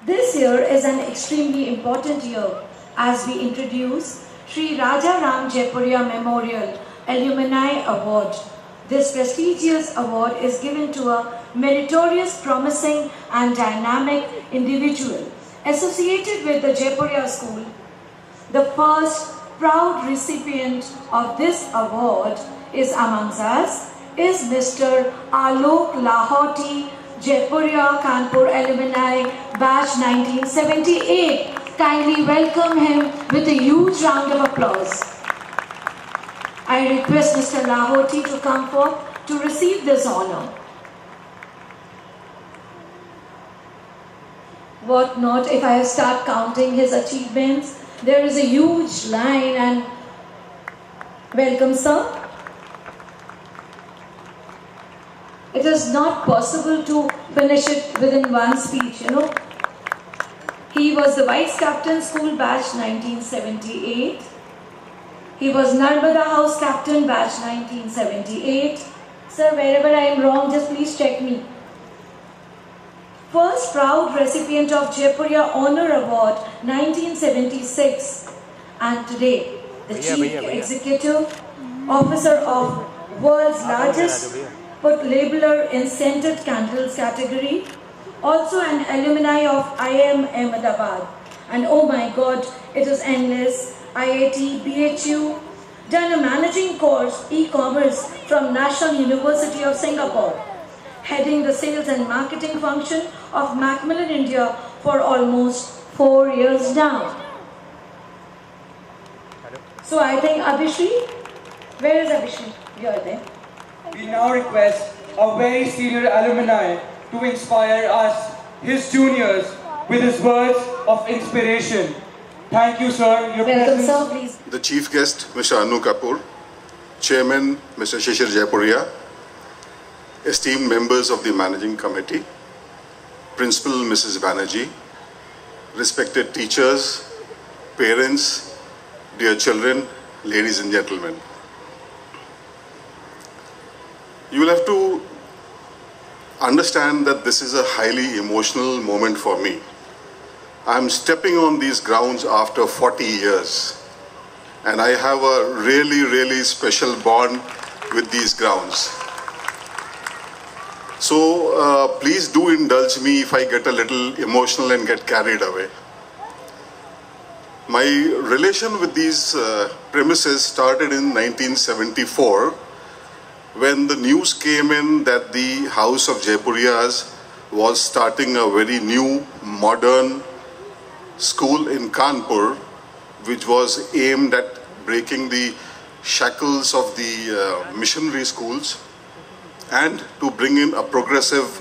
This year is an extremely important year as we introduce Sri Raja Ram Jaipuria Memorial Alumni Award. This prestigious award is given to a meritorious, promising and dynamic individual associated with the Jaipuria School. The first proud recipient of this award is amongst us is Mr. Alok Lahoti, Jaipuria Kanpur Alumni Batch 1978. Kindly welcome him with a huge round of applause. I request Mr. Lahoti to come forth to receive this honor. What not if I start counting his achievements? There is a huge line and welcome, sir. It is not possible to finish it within one speech, He was the Vice Captain School Batch 1978. He was Narmada House Captain Batch 1978. Sir, wherever I am wrong, just please check me. First proud recipient of Jaipuria Honor Award 1976. And today, the Chief Executive Officer of world's largest food labeler in scented candles category, also an alumni of IIM Ahmedabad. And oh my God, it is endless. IIT, BHU, done a managing course, e-commerce from National University of Singapore, heading the sales and marketing function of Macmillan India for almost 4 years now. So I think Abhishri, where is Abhishri? You are there. We now request a very senior alumni to inspire us, his juniors, with his words of inspiration. Thank you, sir. Your Welcome, sir, please. The chief guest, Mr. Anu Kapoor, Chairman, Mr. Shishir Jaipuria, esteemed members of the Managing Committee, Principal Mrs. Banerjee, respected teachers, parents, dear children, ladies and gentlemen. You will have to understand that this is a highly emotional moment for me. I'm stepping on these grounds after 40 years, and I have a really, really special bond with these grounds. So please do indulge me if I get a little emotional and get carried away. My relation with these premises started in 1974 when the news came in that the House of Jaipurias was starting a very new, modern school in Kanpur, which was aimed at breaking the shackles of the missionary schools and to bring in a progressive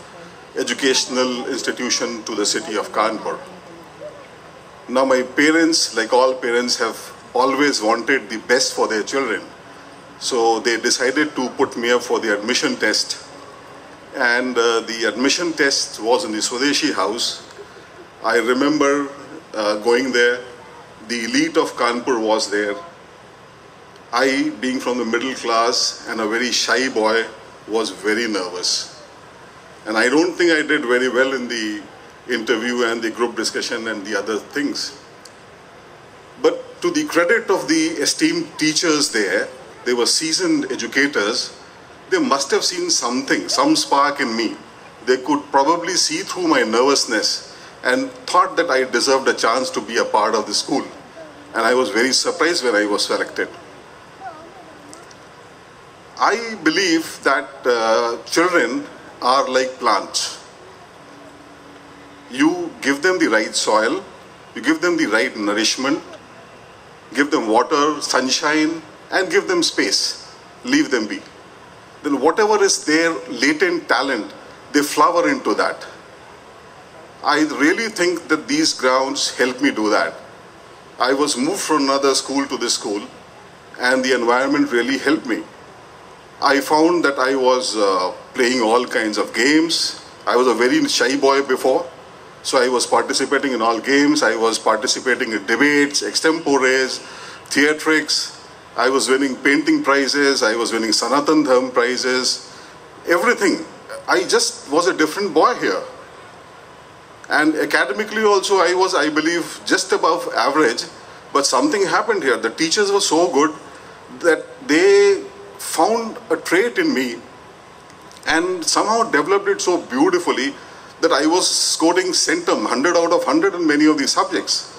educational institution to the city of Kanpur. Now my parents, like all parents, have always wanted the best for their children. So they decided to put me up for the admission test. And the admission test was in the Swadeshi House. I remember going there. The elite of Kanpur was there. I, being from the middle class and a very shy boy, was very nervous. And I don't think I did very well in the interview and the group discussion and the other things. But to the credit of the esteemed teachers there, they were seasoned educators, they must have seen something, some spark in me. They could probably see through my nervousness and thought that I deserved a chance to be a part of the school. And I was very surprised when I was selected. I believe that children are like plants. You give them the right soil, you give them the right nourishment, give them water, sunshine, and give them space. Leave them be. Then whatever is their latent talent, they flower into that. I really think that these grounds help me do that. I was moved from another school to this school, and the environment really helped me. I found that I was playing all kinds of games. I was a very shy boy before, so I was participating in all games. I was participating in debates, extempores, theatrics. I was winning painting prizes. I was winning Sanatan Dharma prizes. Everything. I just was a different boy here. And academically also I was, I believe, just above average, but something happened here. The teachers were so good that they found a trait in me and somehow developed it so beautifully that I was scoring centum, 100 out of 100 in many of these subjects.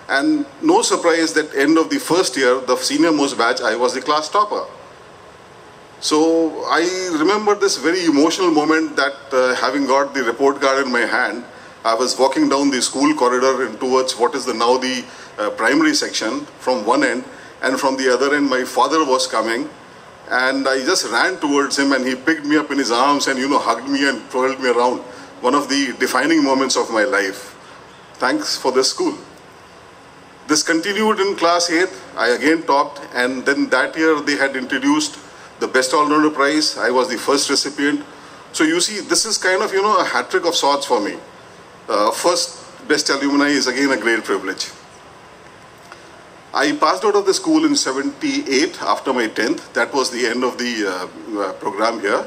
And no surprise that end of the first year, the senior most batch, I was the class topper. So I remember this very emotional moment that having got the report card in my hand, I was walking down the school corridor and towards what is now the primary section from one end, and from the other end my father was coming, and I just ran towards him and he picked me up in his arms and hugged me and twirled me around. One of the defining moments of my life. Thanks for this school. This continued in class 8. I again topped, and then that year they had introduced the Best All-Rounder Prize. I was the first recipient. So you see, this is kind of, a hat trick of sorts for me. First Best Alumni is again a great privilege. I passed out of the school in 78 after my 10th. That was the end of the program here.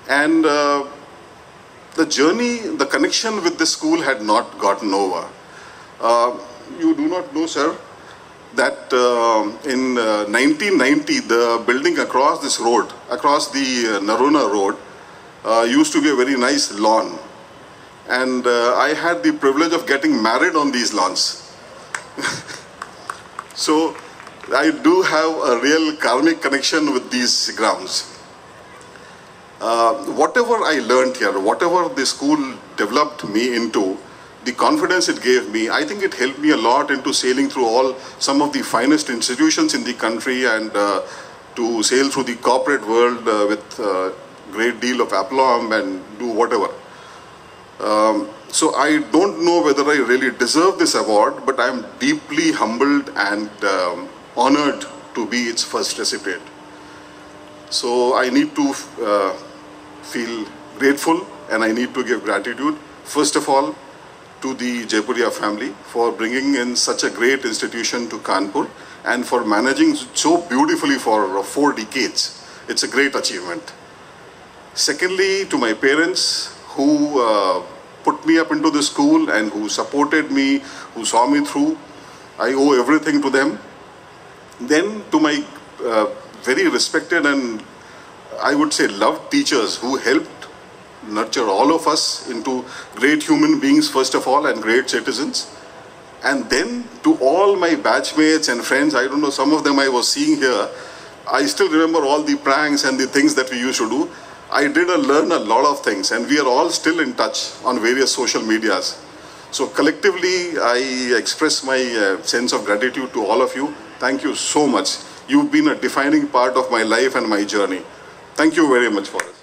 And the journey, the connection with the school had not gotten over. You do not know, sir, that in 1990, the building across this road, across the Narona road, used to be a very nice lawn. And I had the privilege of getting married on these lawns. So I do have a real karmic connection with these grounds. Whatever I learned here, whatever the school developed me into, the confidence it gave me, I think it helped me a lot into sailing through some of the finest institutions in the country, and to sail through the corporate world with a great deal of aplomb and do whatever. So I don't know whether I really deserve this award, but I am deeply humbled and honored to be its first recipient. So I need to feel grateful, and I need to give gratitude, first of all, to the Jaipuria family for bringing in such a great institution to Kanpur and for managing so beautifully for 4 decades. It's a great achievement. Secondly, to my parents who put me up into the school and who supported me, who saw me through. I owe everything to them. Then to my very respected and I would say loved teachers who helped nurture all of us into great human beings first of all and great citizens. And then to all my batchmates and friends, I don't know, some of them I was seeing here, I still remember all the pranks and the things that we used to do. I did learn a lot of things, and we are all still in touch on various social medias. So collectively, I express my sense of gratitude to all of you. Thank you so much. You've been a defining part of my life and my journey. Thank you very much for it.